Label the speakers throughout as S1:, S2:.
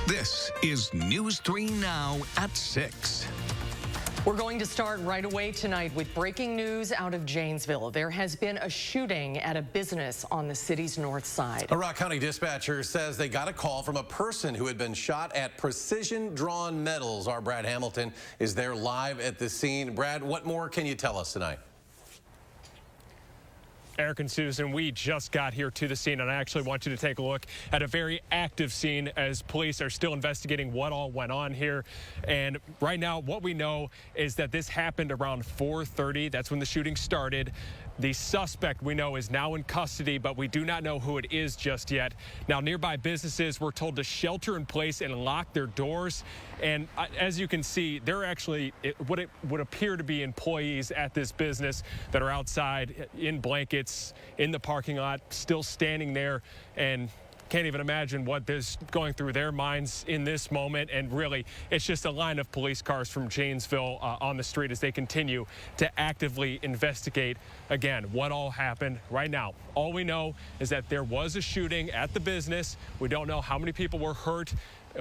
S1: This is News 3 Now at 6.
S2: We're going to start right away tonight with breaking news out of Janesville. There has been a shooting at a business on the city's north side.
S3: A Rock County dispatcher says they got a call from a person who had been shot at Precision Drawn Metals. Our Brad Hamilton is there live at the scene. Brad, what more can you tell us tonight?
S4: Eric and Susan, we just got here to the scene, and I actually want you to take a look at a very active scene as police are still investigating what all went on here. And right now, what we know is that this happened around 4:30. That's when the shooting started. The suspect, we know, is now in custody, but we do not know who it is just yet. Now, nearby businesses were told to shelter in place and lock their doors. And as you can see, there are actually what it would appear to be employees at this business that are outside in blankets in the parking lot, still standing there, and can't even imagine what is going through their minds in this moment. And really, it's just a line of police cars from Janesville on the street as they continue to actively investigate, again, what all happened. Right now, all we know is that there was a shooting at the business. We don't know how many people were hurt,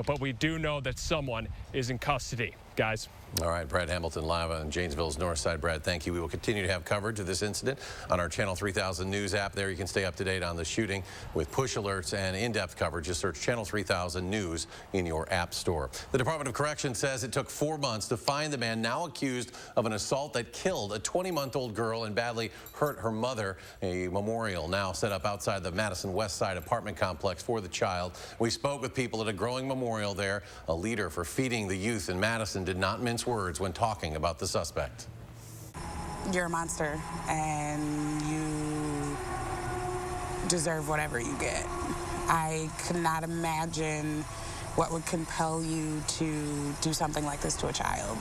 S4: but we do know that someone is in custody. Guys.
S3: All right, Brad Hamilton live on Janesville's north side. Brad, thank you. We will continue to have coverage of this incident on our Channel 3000 News app. There you can stay up to date on the shooting with push alerts and in-depth coverage. Just search Channel 3000 News in your app store. The Department of Corrections says it took 4 months to find the man now accused of an assault that killed a 20-month-old girl and badly hurt her mother. A memorial now set up outside the Madison West Side apartment complex for the child. We spoke with people at a growing memorial there. A leader for Feeding the Youth in Madison did not mince words when talking about the suspect.
S5: You're a monster and you deserve whatever you get. I could not imagine what would compel you to do something like this to a child.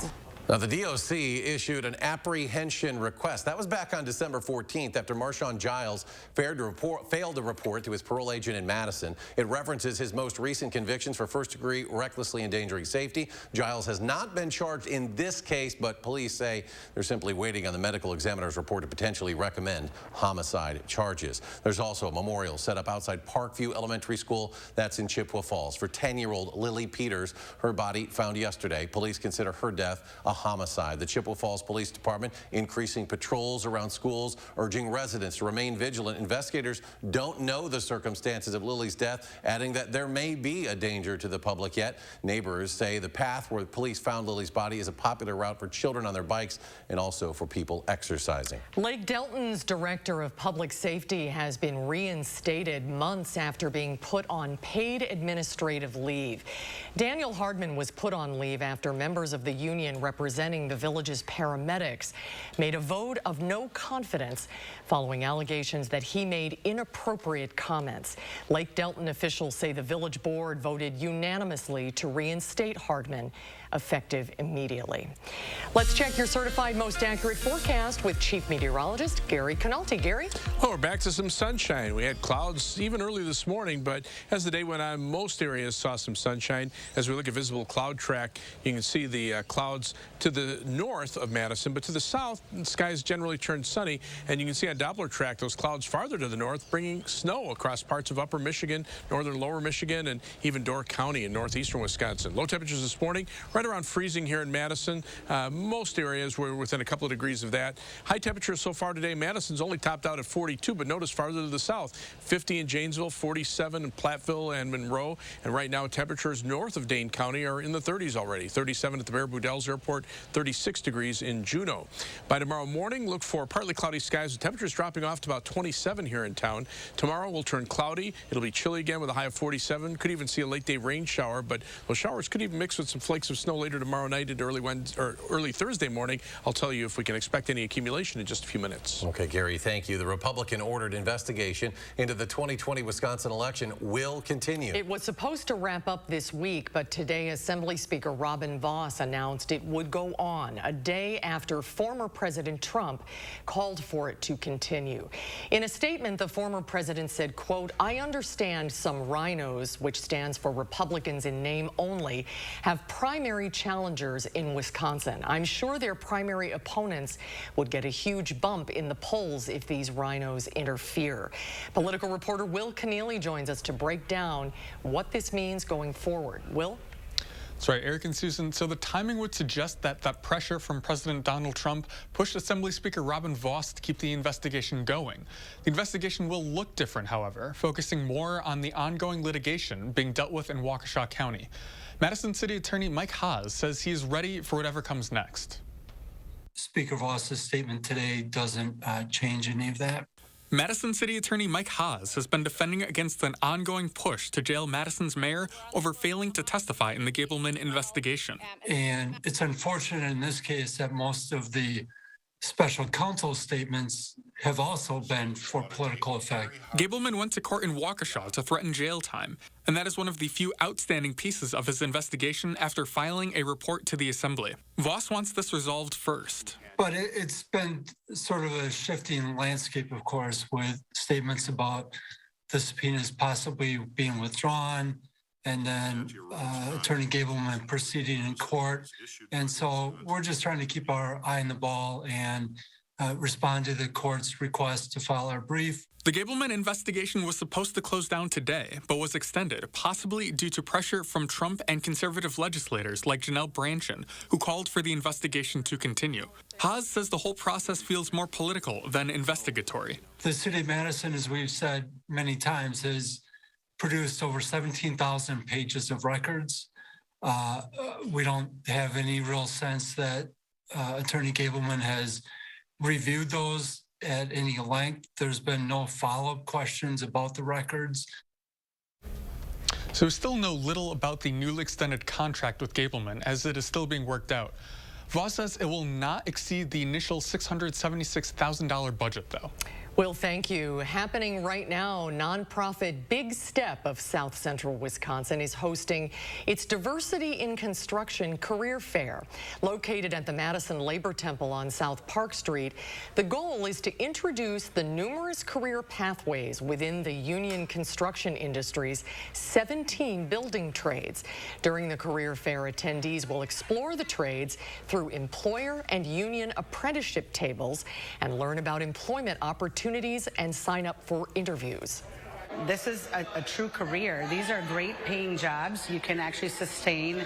S3: Now, the DOC issued an apprehension request. That was back on December 14th after Marshawn Giles failed to report to his parole agent in Madison. It references his most recent convictions for first-degree recklessly endangering safety. Giles has not been charged in this case, but police say they're simply waiting on the medical examiner's report to potentially recommend homicide charges. There's also a memorial set up outside Parkview Elementary School. That's in Chippewa Falls for 10-year-old Lily Peters. Her body found yesterday. Police consider her death a homicide. The Chippewa Falls Police Department increasing patrols around schools, urging residents to remain vigilant. Investigators don't know the circumstances of Lily's death, adding that there may be a danger to the public yet. Neighbors say the path where the police found Lily's body is a popular route for children on their bikes and also for people exercising.
S2: Lake Delton's director of public safety has been reinstated months after being put on paid administrative leave. Daniel Hardman was put on leave after members of the union representing the village's paramedics made a vote of no confidence following allegations that he made inappropriate comments. Lake Delton officials say the village board voted unanimously to reinstate Hardman, effective immediately. Let's check your certified most accurate forecast with Chief Meteorologist Gary Canalti. Gary?
S6: Well, we're back to some sunshine. We had clouds even early this morning, but as the day went on, most areas saw some sunshine. As we look at visible cloud track, you can see the clouds to the north of Madison, but to the south, the skies generally turn sunny, and you can see on Doppler track those clouds farther to the north, bringing snow across parts of upper Michigan, northern lower Michigan, and even Door County in northeastern Wisconsin. Low temperatures this morning, right around freezing here in Madison. Most areas were within a couple of degrees of that. High temperatures so far today, Madison's only topped out at 42, but notice farther to the south, 50 in Janesville, 47 in Platteville and Monroe, and right now temperatures north of Dane County are in the 30s already. 37 at the Baraboo Dells Airport, 36 degrees in Juneau. By tomorrow morning, look for partly cloudy skies with temperatures dropping off to about 27 here in town. Tomorrow will turn cloudy. It'll be chilly again with a high of 47. Could even see a late day rain shower, but those showers could even mix with some flakes of snow later tomorrow night into early Thursday morning. I'll tell you if we can expect any accumulation in just a few minutes.
S3: Okay, Gary, thank you. The Republican-ordered investigation into the 2020 Wisconsin election will continue.
S2: It was supposed to wrap up this week, but today Assembly Speaker Robin Vos announced it would go go on a day after former President Trump called for it to continue. In a statement, the former president said, quote, "I understand some rhinos, which stands for Republicans in name only, have primary challengers in Wisconsin. I'm sure their primary opponents would get a huge bump in the polls if these rhinos interfere." Political reporter Will Keneally joins us to break down what this means going forward. Will?
S7: That's right, Eric and Susan. So the timing would suggest that pressure from President Donald Trump pushed Assembly Speaker Robin Vos to keep the investigation going. The investigation will look different, however, focusing more on the ongoing litigation being dealt with in Waukesha County. Madison City Attorney Mike Haas says he is ready for whatever comes next.
S8: Speaker Vos's statement today doesn't change any of that.
S7: Madison City Attorney Mike Haas has been defending against an ongoing push to jail Madison's mayor over failing to testify in the Gableman investigation.
S8: And it's unfortunate in this case that most of the special counsel statements have also been for political effect.
S7: Gableman went to court in Waukesha to threaten jail time, and that is one of the few outstanding pieces of his investigation after filing a report to the Assembly. Vos wants this resolved first.
S8: But it's been sort of a shifting landscape, of course, with statements about the subpoenas possibly being withdrawn, and then Attorney Gableman proceeding in court. And so we're just trying to keep our eye on the ball and respond to the court's request to file our brief.
S7: The Gableman investigation was supposed to close down today, but was extended, possibly due to pressure from Trump and conservative legislators like Janelle Brandtjen, who called for the investigation to continue. Haas says the whole process feels more political than investigatory.
S8: The city of Madison, as we've said many times, has produced over 17,000 pages of records. We don't have any real sense that Attorney Gableman has reviewed those at any length. There's been no follow-up questions about the records.
S7: So we still know little about the newly extended contract with Gableman, as it is still being worked out. Vos says it will not exceed the initial $676,000 budget, though.
S2: Will, thank you. Happening right now, nonprofit Big Step of South Central Wisconsin is hosting its Diversity in Construction Career Fair. Located at the Madison Labor Temple on South Park Street, the goal is to introduce the numerous career pathways within the union construction industry's 17 building trades. During the career fair, attendees will explore the trades through employer and union apprenticeship tables and learn about employment opportunities and sign up for interviews.
S9: This is a true career. These are great paying jobs. You can actually sustain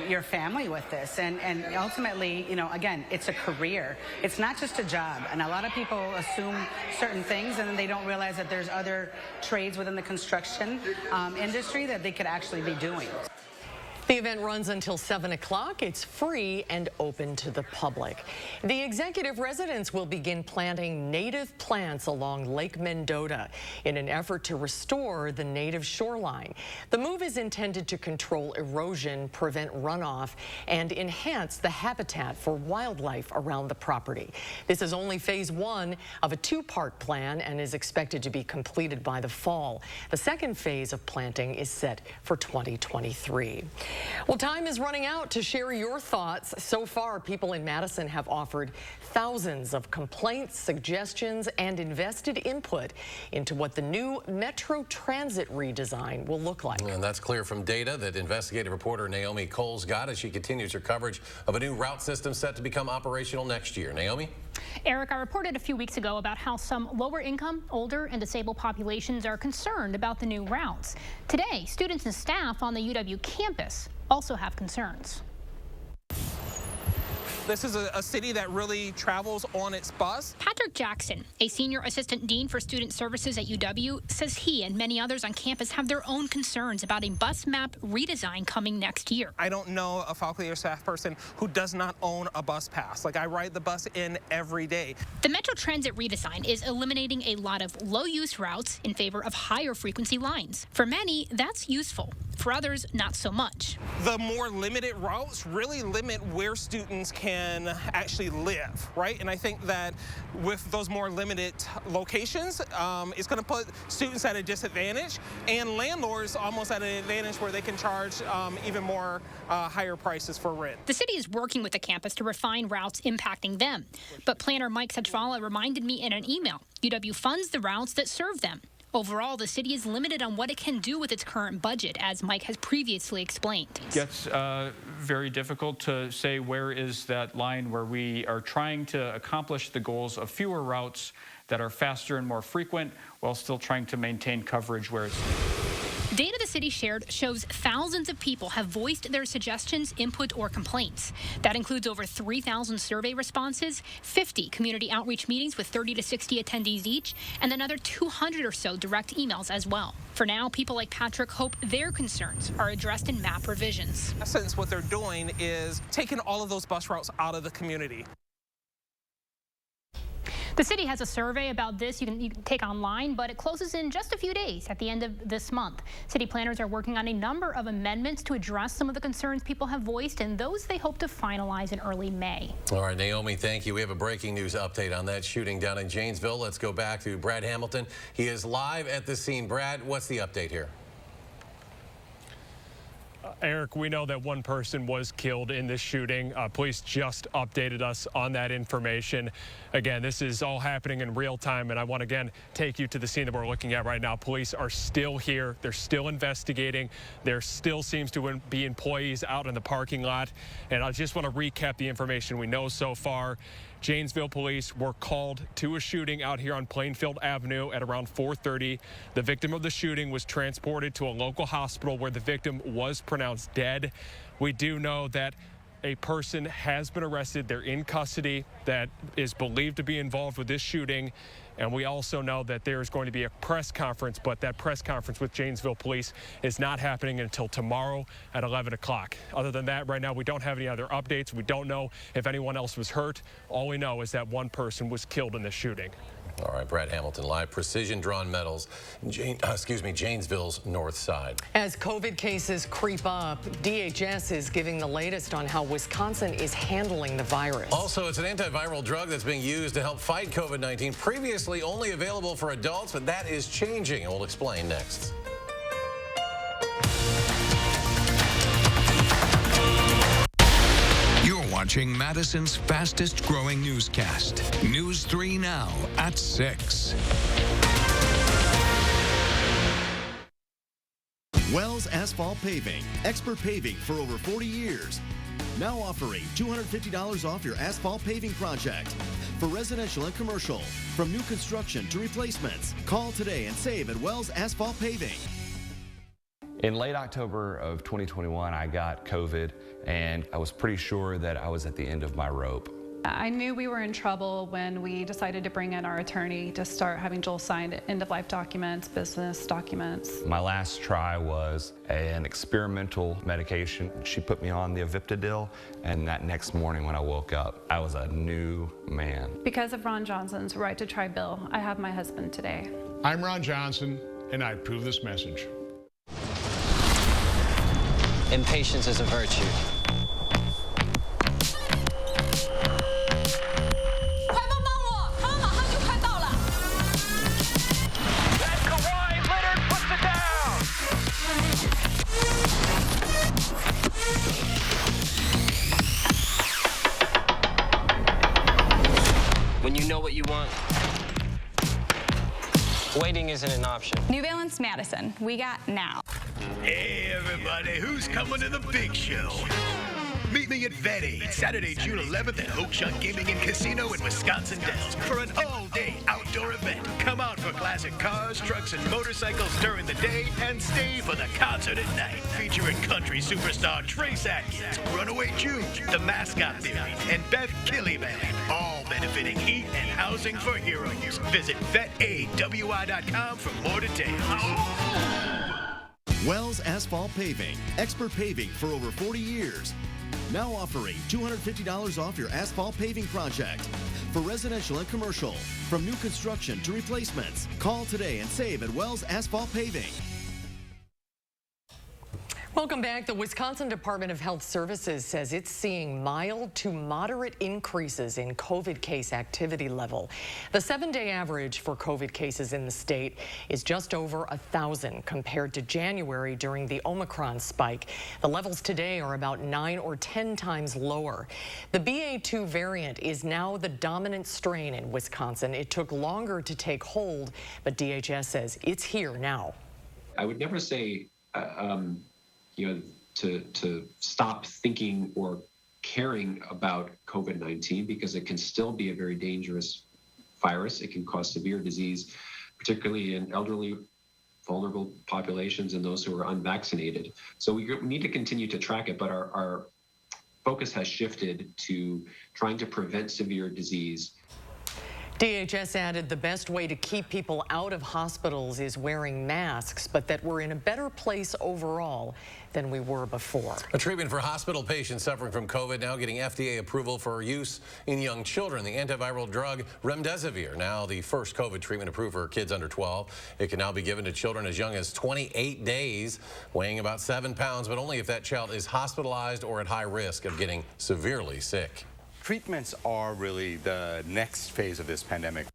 S9: your family with this. And ultimately, you know, again, it's a career. It's not just a job. And a lot of people assume certain things and then they don't realize that there's other trades within the construction industry that they could actually be doing.
S2: The event runs until 7 o'clock. It's free and open to the public. The executive residence will begin planting native plants along Lake Mendota in an effort to restore the native shoreline. The move is intended to control erosion, prevent runoff, and enhance the habitat for wildlife around the property. This is only phase 1 of a 2-part plan and is expected to be completed by the fall. The second phase of planting is set for 2023. Well, time is running out to share your thoughts. So far, people in Madison have offered thousands of complaints, suggestions, and invested input into what the new Metro Transit redesign will look like.
S3: And that's clear from data that investigative reporter Naomi Coles got as she continues her coverage of a new route system set to become operational next year. Naomi?
S10: Eric, I reported a few weeks ago about how some lower income, older, and disabled populations are concerned about the new routes. Today, students and staff on the UW campus also have concerns.
S11: This is a city that really travels on its bus.
S10: Patrick Jackson, a senior assistant dean for student services at UW, says he and many others on campus have their own concerns about a bus map redesign coming next year.
S11: I don't know a faculty or staff person who does not own a bus pass. Like, I ride the bus in every day.
S10: The Metro Transit redesign is eliminating a lot of low-use routes in favor of higher frequency lines. For many, that's useful. for others, not so much.
S11: The more limited routes really limit where students can actually live, right? And I think that with those more limited locations, it's going to put students at a disadvantage and landlords almost at an advantage where they can charge even more higher prices for rent.
S10: The city is working with the campus to refine routes impacting them. But planner Mike Sachvala reminded me in an email, UW funds the routes that serve them. Overall, the city is limited on what it can do with its current budget, as Mike has previously explained.
S12: It gets very difficult to say where is that line where we are trying to accomplish the goals of fewer routes that are faster and more frequent while still trying to maintain coverage where it's
S10: Data the city shared shows thousands of people have voiced their suggestions, input, or complaints. That includes over 3,000 survey responses, 50 community outreach meetings with 30 to 60 attendees each, and another 200 or so direct emails as well. For now, people like Patrick hope their concerns are addressed in map revisions.
S11: In essence, what they're doing is taking all of those bus routes out of the community.
S10: The city has a survey about this you can take online, but it closes in just a few days at the end of this month. City planners are working on a number of amendments to address some of the concerns people have voiced, and those they hope to finalize in early May.
S3: All right, Naomi, thank you. We have a breaking news update on that shooting down in Janesville. Let's go back to Brad Hamilton. He is live at the scene. Brad, what's the update here?
S4: Eric, we know that one person was killed in this shooting. Police just updated us on that information. Again, this is all happening in real time, and I want to again take you to the scene that we're looking at right now. Police are still here. They're still investigating. There still seems to be employees out in the parking lot. And I just want to recap the information we know so far. Janesville police were called to a shooting out here on Plainfield Avenue at around 4:30. The victim of the shooting was transported to a local hospital where the victim was pronounced dead. We do know that a person has been arrested. They're in custody that is believed to be involved with this shooting. And we also know that there is going to be a press conference, but that press conference with Janesville police is not happening until tomorrow at 11 o'clock. Other than that, right now, we don't have any other updates. We don't know if anyone else was hurt. All we know is that one person was killed in this shooting.
S3: All right, Brad Hamilton live. Precision drawn metals, Janesville's north side.
S2: As COVID cases creep up, DHS is giving the latest on how Wisconsin is handling the virus.
S3: Also, it's an antiviral drug that's being used to help fight COVID-19. Previously only available for adults, but that is changing, and we'll explain next.
S1: Watching Madison's fastest growing newscast. News 3 Now at 6.
S13: Wells Asphalt Paving, expert paving for over 40 years. Now offering $250 off your asphalt paving project. For residential and commercial, from new construction to replacements. Call today and save at Wells Asphalt Paving.
S14: In late October of 2021, I got COVID, and I was pretty sure that I was at the end of my rope.
S15: I knew we were in trouble when we decided to bring in our attorney to start having Joel sign end-of-life documents, business documents.
S14: My last try was an experimental medication. She put me on the Aviptadil, and that next morning when I woke up, I was a new man.
S15: Because of Ron Johnson's right to try bill, I have my husband today.
S16: I'm Ron Johnson, and I approve this message.
S17: Impatience is a virtue. When you know what you want, waiting isn't an option.
S18: New Balance Madison, we got now.
S19: Hey everybody, who's coming to the big show? Meet me at Vet Aid, Saturday, June 11th at Ho Chunk Gaming and Casino in Wisconsin Dells for an all-day outdoor event. Come out for classic cars, trucks, and motorcycles during the day and stay for the concert at night. Featuring country superstar Trace Atkins, Runaway June, The Mascot Theory, and Beth Killyman. All benefiting Heat and Housing for Heroes. Visit vetaidwi.com for more details.
S13: Wells Asphalt Paving, expert paving for over 40 years. Now offering $250 off your asphalt paving project. For residential and commercial, from new construction to replacements. Call today and save at Wells Asphalt Paving.
S2: Welcome back. The Wisconsin Department of Health Services says it's seeing mild to moderate increases in COVID case activity level. The 7-day average for COVID cases in the state is just over 1,000 compared to January during the Omicron spike. The levels today are about 9 or 10 times lower. The BA.2 variant is now the dominant strain in Wisconsin. It took longer to take hold, but DHS says it's here now.
S20: I would never say to stop thinking or caring about COVID-19, because it can still be a very dangerous virus. It can cause severe disease, particularly in elderly, vulnerable populations and those who are unvaccinated. So we need to continue to track it, but our focus has shifted to trying to prevent severe disease.
S2: DHS added the best way to keep people out of hospitals is wearing masks, but that we're in a better place overall than we were before.
S3: A treatment for hospital patients suffering from COVID now getting FDA approval for use in young children. The antiviral drug remdesivir, now the first COVID treatment approved for kids under 12. It can now be given to children as young as 28 days, weighing about 7 pounds, but only if that child is hospitalized or at high risk of getting severely sick.
S21: Treatments are really the next phase of this pandemic.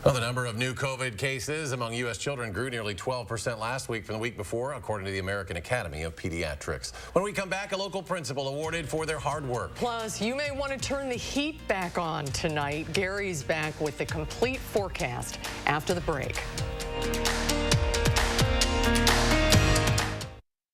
S3: Well, the number of new COVID cases among U.S. children grew nearly 12% last week from the week before, according to the American Academy of Pediatrics. When we come back, a local principal awarded for their hard work.
S2: Plus, you may want to turn the heat back on tonight. Gary's back with the complete forecast after the break.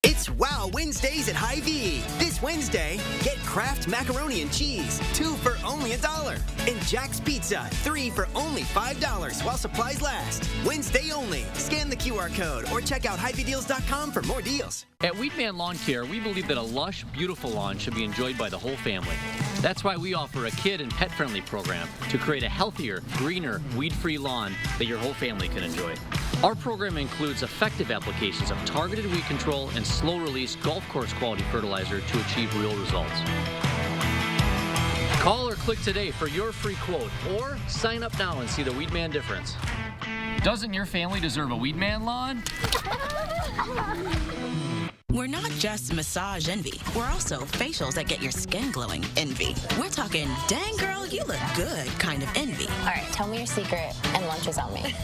S22: It's Wow Wednesdays at Hy-Vee. This Wednesday, get Kraft Macaroni and Cheese, 2 for only $1. And Jack's Pizza, 3 for only $5 while supplies last. Wednesday only. Scan the QR code or check out HyVeeDeals.com for more deals.
S23: At Weedman Lawn Care, we believe that a lush, beautiful lawn should be enjoyed by the whole family. That's why we offer a kid and pet-friendly program to create a healthier, greener, weed-free lawn that your whole family can enjoy. Our program includes effective applications of targeted weed control and slow-release golf course quality fertilizer to achieve real results. Call or click today for your free quote, or sign up now and see the Weedman difference. Doesn't your family deserve a Weedman lawn?
S24: We're not just massage envy. We're also facials that get your skin glowing envy. We're talking, dang girl, you look good kind of envy.
S25: All right, tell me your secret and lunch is on me.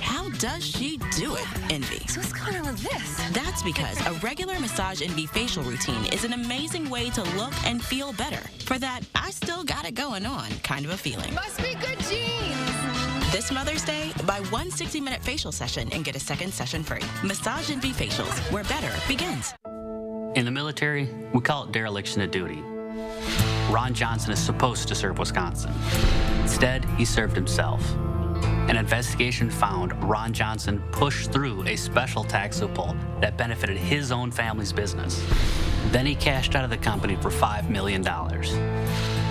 S24: How does she do it envy?
S25: So what's going on with this?
S24: That's because a regular massage envy facial routine is an amazing way to look and feel better. For that, I still got it going on kind of a feeling.
S25: Must be good genes.
S24: This Mother's Day, buy one 60-minute facial session and get a second session free. Massage Envy Facials, where better begins.
S26: In the military, we call it dereliction of duty. Ron Johnson is supposed to serve Wisconsin. Instead, he served himself. An investigation found Ron Johnson pushed through a special tax loophole that benefited his own family's business. Then he cashed out of the company for $5 million.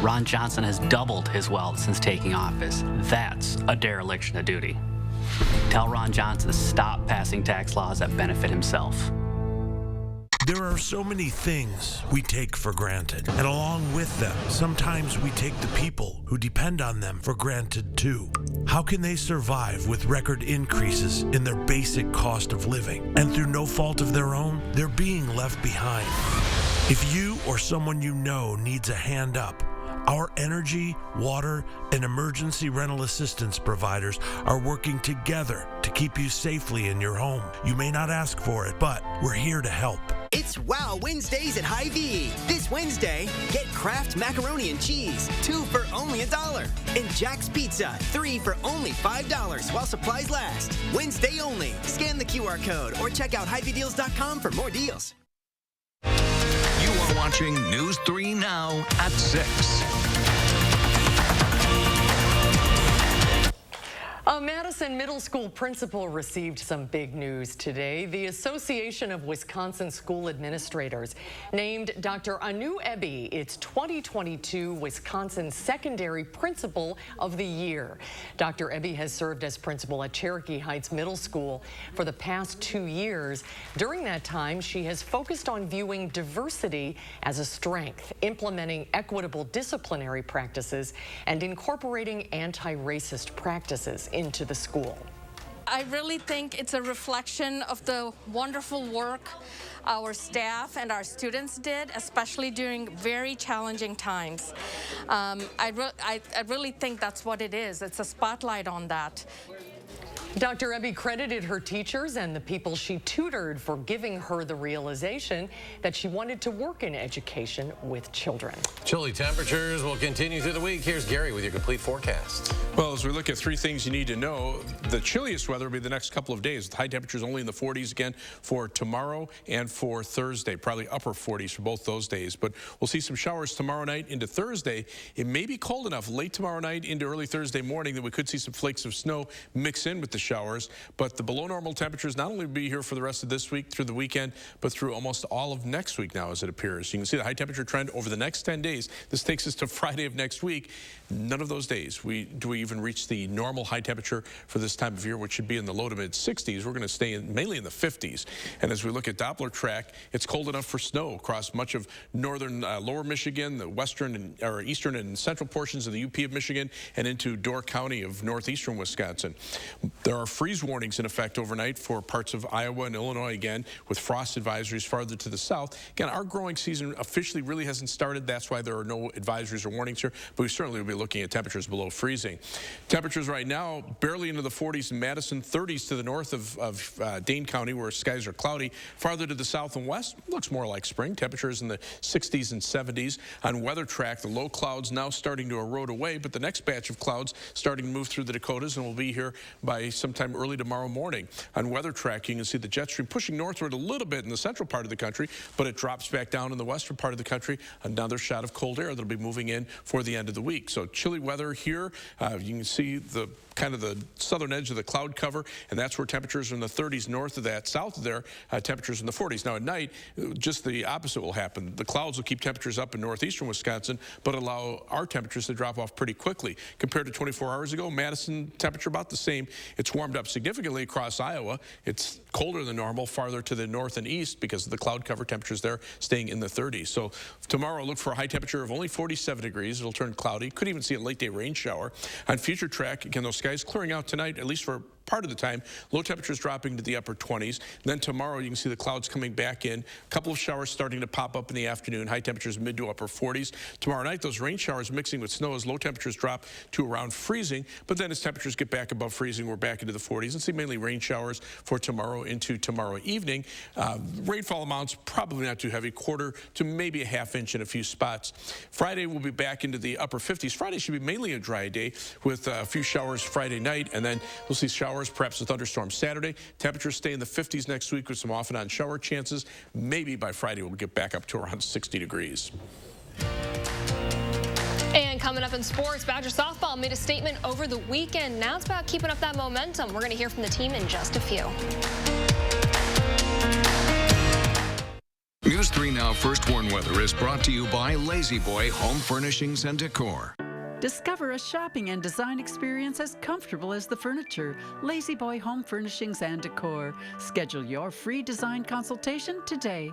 S26: Ron Johnson has doubled his wealth since taking office. That's a dereliction of duty. Tell Ron Johnson to stop passing tax laws that benefit himself.
S27: There are so many things we take for granted, and along with them, sometimes we take the people who depend on them for granted too. How can they survive with record increases in their basic cost of living? And through no fault of their own, they're being left behind. If you or someone you know needs a hand up, our energy, water, and emergency rental assistance providers are working together to keep you safely in your home. You may not ask for it, but we're here to help.
S22: It's Wow Wednesdays at Hy-Vee. This Wednesday, get Kraft Macaroni and Cheese, 2 for only $1. And Jack's Pizza, 3 for only $5 while supplies last. Wednesday only. Scan the QR code or check out HyVeeDeals.com for more deals.
S1: You are watching News 3 Now at 6.
S2: A Madison middle school principal received some big news today. The Association of Wisconsin School Administrators named Dr. Anu Eby its 2022 Wisconsin Secondary Principal of the Year. Dr. Eby has served as principal at Cherokee Heights Middle School for the past 2 years. During that time, she has focused on viewing diversity as a strength, implementing equitable disciplinary practices, and incorporating anti-racist practices into the school.
S5: I really think it's a reflection of the wonderful work our staff and our students did, especially during very challenging times. I really think that's what it is. It's a spotlight on that.
S2: Dr. Ebby credited her teachers and the people she tutored for giving her the realization that she wanted to work in education with children.
S3: Chilly temperatures will continue through the week. Here's Gary with your complete forecast.
S6: Well, as we look at 3 things you need to know, the chilliest weather will be the next couple of days. The high temperatures only in the 40s again for tomorrow and for Thursday, probably upper 40s for both those days. But we'll see some showers tomorrow night into Thursday. It may be cold enough late tomorrow night into early Thursday morning that we could see some flakes of snow mix in with the showers, but the below normal temperatures not only will be here for the rest of this week through the weekend, but through almost all of next week now, as it appears. You can see the high temperature trend over the next 10 days. This takes us to Friday of next week. None of those days do we even reach the normal high temperature for this time of year, which should be in the low to mid 60s. We're going to stay mainly in the 50s. And as we look at Doppler track, it's cold enough for snow across much of northern lower Michigan, the western or eastern and central portions of the UP of Michigan, and into Door County of northeastern Wisconsin. There are freeze warnings in effect overnight for parts of Iowa and Illinois again, with frost advisories farther to the south. Again, our growing season officially really hasn't started. That's why there are no advisories or warnings here, but we certainly will be looking at temperatures below freezing. Temperatures right now barely into the 40s in Madison, 30s to the north of Dane County, where skies are cloudy. Farther to the south and west, looks more like spring. Temperatures in the 60s and 70s. On weather track, the low clouds now starting to erode away, but the next batch of clouds starting to move through the Dakotas and will be here by sometime early tomorrow morning. On weather track, you can see the jet stream pushing northward a little bit in the central part of the country, but it drops back down in the western part of the country. Another shot of cold air that'll be moving in for the end of the week. So chilly weather here. You can see the kind of the southern edge of the cloud cover, and that's where temperatures are in the 30s north of that. South of there, temperatures in the 40s. Now at night, just the opposite will happen. The clouds will keep temperatures up in northeastern Wisconsin, but allow our temperatures to drop off pretty quickly. Compared to 24 hours ago, Madison temperature about the same. It's warmed up significantly across Iowa. It's colder than normal farther to the north and east because of the cloud cover temperatures there staying in the 30s. So tomorrow, look for a high temperature of only 47 degrees. It'll turn cloudy. Could even see a late day rain shower. On future track, again, those skies clearing out tonight, at least for part of the time. Low temperatures dropping to the upper 20s. Then tomorrow you can see the clouds coming back in. A couple of showers starting to pop up in the afternoon. High temperatures mid to upper 40s. Tomorrow night those rain showers mixing with snow as low temperatures drop to around freezing. But then as temperatures get back above freezing, we're back into the 40s and see mainly rain showers for tomorrow into tomorrow evening. Rainfall amounts probably not too heavy, quarter to maybe a half inch in a few spots. Friday we'll be back into the upper 50s. Friday should be mainly a dry day with a few showers Friday night, and then we'll see showers, perhaps a thunderstorm Saturday. Temperatures stay in the 50s next week with some off and on shower chances. Maybe by Friday we'll get back up to around 60 degrees.
S7: And coming up in sports, Badger softball made a statement over the weekend. Now it's about keeping up that momentum. We're going to hear from the team in just a few.
S1: News 3 Now First Warn Weather is brought to you by Lazy Boy Home Furnishings and Decor.
S8: Discover a shopping and design experience as comfortable as the furniture. Lazy Boy Home Furnishings and Decor. Schedule your free design consultation today.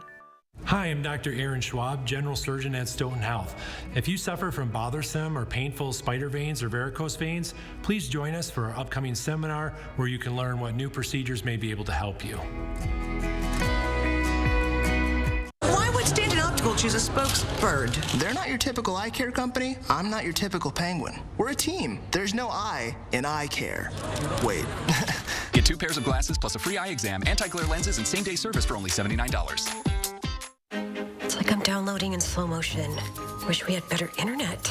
S9: Hi, I'm Dr. Aaron Schwab, General Surgeon at Stoughton Health. If you suffer from bothersome or painful spider veins or varicose veins, please join us for our upcoming seminar where you can learn what new procedures may be able to help you.
S11: Why would Stanton Optical choose a spokesbird? They're not your typical eye care company. I'm not your typical penguin. We're a team. There's no I in eye care. Wait.
S12: Get 2 pairs of glasses plus a free eye exam, anti-glare lenses, and same-day service for only $79.
S28: It's like I'm downloading in slow motion. Wish we had better internet.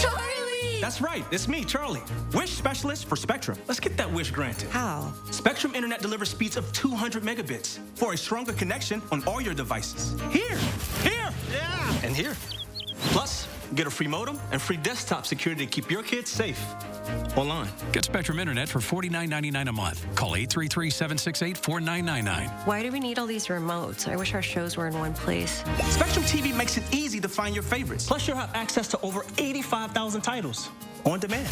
S29: Charlie! That's right. It's me, Charlie. Wish specialist for Spectrum. Let's get that wish granted.
S28: How?
S29: Spectrum Internet delivers speeds of 200 megabits for a stronger connection on all your devices. Here, yeah, and here. Plus, get a free modem and free desktop security to keep your kids safe online.
S30: Get Spectrum Internet for $49.99 a month. Call 833-768-4999.
S28: Why do we need all these remotes? I wish our shows were in one place.
S29: Spectrum TV makes it easy to find your favorites. Plus, you'll have access to over 85,000 titles on demand.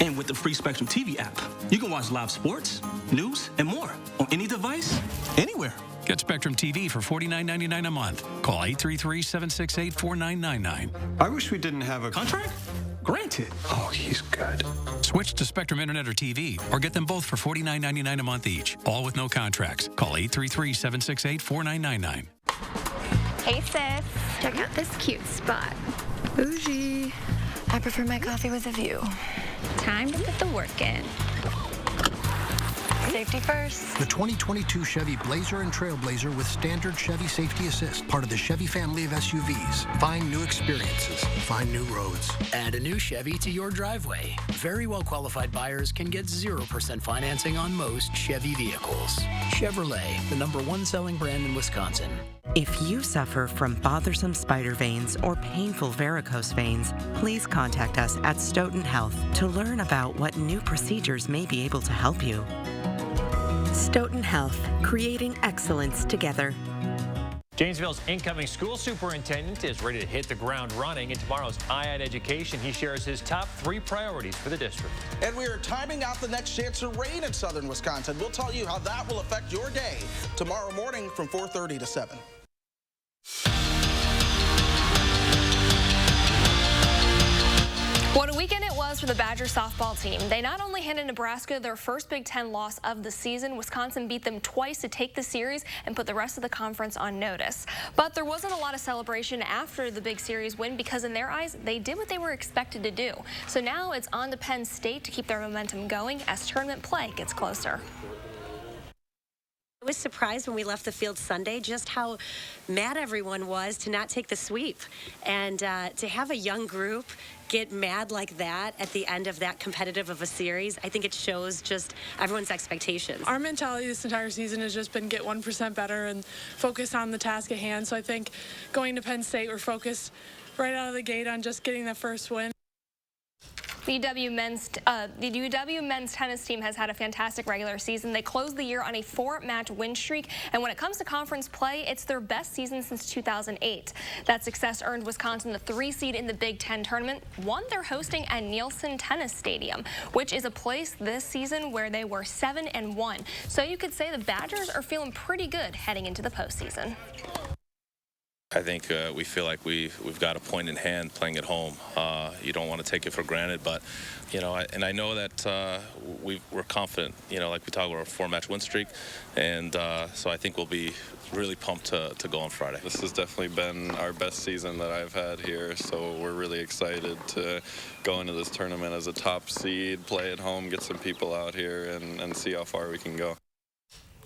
S29: And with the free Spectrum TV app, you can watch live sports, news, and more on any device, anywhere.
S30: Get Spectrum TV for $49.99 a month. Call 833-768-4999.
S31: I wish we didn't have a
S29: contract. Granted.
S30: Oh, he's good. Switch to Spectrum Internet or TV, or get them both for $49.99 a month each, all with no contracts. Call 833-768-4999.
S25: Hey, sis. Check out this cute spot. Bougie. I prefer my coffee with a view. Time to put the work in. Safety first.
S4: The 2022 Chevy Blazer and Trailblazer with standard Chevy Safety Assist, part of the Chevy family of SUVs. Find new experiences. Find new roads.
S10: Add a new Chevy to your driveway. Very well qualified buyers can get 0% financing on most Chevy vehicles. Chevrolet, the #1 selling brand in Wisconsin.
S13: If you suffer from bothersome spider veins or painful varicose veins, please contact us at Stoughton Health to learn about what new procedures may be able to help you. Stoughton Health, creating excellence together.
S14: Janesville's incoming school superintendent is ready to hit the ground running. In tomorrow's Eye on Education, he shares his top 3 priorities for the district.
S15: And we are timing out the next chance of rain in southern Wisconsin. We'll tell you how that will affect your day tomorrow morning from 4:30 to 7.
S7: What a weekend it was for the Badger softball team. They not only handed Nebraska their first Big Ten loss of the season, Wisconsin beat them twice to take the series and put the rest of the conference on notice. But there wasn't a lot of celebration after the big series win because in their eyes, they did what they were expected to do. So now it's on to Penn State to keep their momentum going as tournament play gets closer.
S16: I was surprised when we left the field Sunday just how mad everyone was to not take the sweep. And to have a young group get mad like that at the end of that competitive of a series, I think it shows just everyone's expectations.
S17: Our mentality this entire season has just been get 1% better and focus on the task at hand. So I think going to Penn State, we're focused right out of the gate on just getting the first win.
S7: The UW men's tennis team has had a fantastic regular season. They closed the year on a 4-match win streak, and when it comes to conference play, it's their best season since 2008. That success earned Wisconsin the 3 seed in the Big Ten tournament, one they're hosting at Nielsen Tennis Stadium, which is a place this season where they were 7-1. So you could say the Badgers are feeling pretty good heading into the postseason.
S18: I think we feel like we've got a point in hand playing at home. You don't want to take it for granted, but you know, I know that we're confident. You know, like we talked about a 4-match win streak, and so I think we'll be really pumped to go on Friday.
S19: This has definitely been our best season that I've had here, so we're really excited to go into this tournament as a top seed, play at home, get some people out here, and see how far we can go.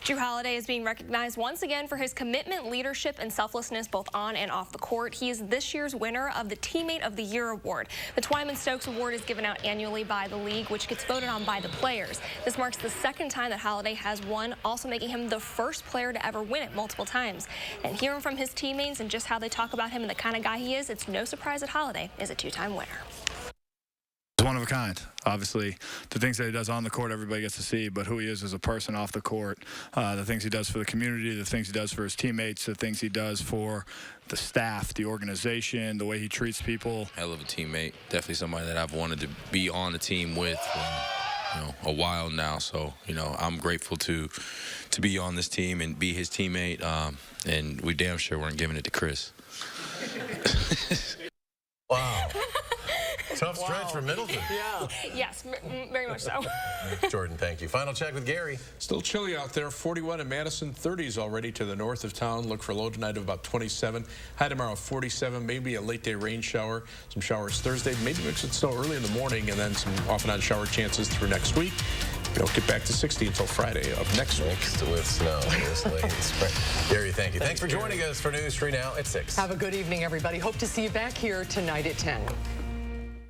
S7: Drew Holiday is being recognized once again for his commitment, leadership, and selflessness both on and off the court. He is this year's winner of the Teammate of the Year award. The Twyman Stokes Award is given out annually by the league, which gets voted on by the players. This marks the 2nd time that Holiday has won, also making him the first player to ever win it multiple times. And hearing from his teammates and just how they talk about him and the kind of guy he is, it's no surprise that Holiday is a 2-time winner.
S20: He's one of a kind. Obviously, the things that he does on the court, everybody gets to see, but who he is as a person off the court, the things he does for the community, the things he does for his teammates, the things he does for the staff, the organization, the way he treats people.
S31: Hell of a teammate. Definitely somebody that I've wanted to be on the team with for a while now. So, I'm grateful to be on this team and be his teammate, and we damn sure weren't giving it to Chris.
S3: Wow. Tough stretch for Middleton.
S7: Yeah. Yes, very much so.
S3: Jordan, thank you. Final check with Gary.
S6: Still chilly out there. 41 in Madison, 30s already to the north of town. Look for a low tonight of about 27. High tomorrow, 47. Maybe a late day rain shower. Some showers Thursday. Maybe mix with snow early in the morning, and then some off and on shower chances through next week. We don't get back to 60 until Friday of next week.
S3: Mixed with snow this late in spring. Gary, thank you. Thanks for joining us for News 3 Now at 6.
S2: Have a good evening, everybody. Hope to see you back here tonight at 10.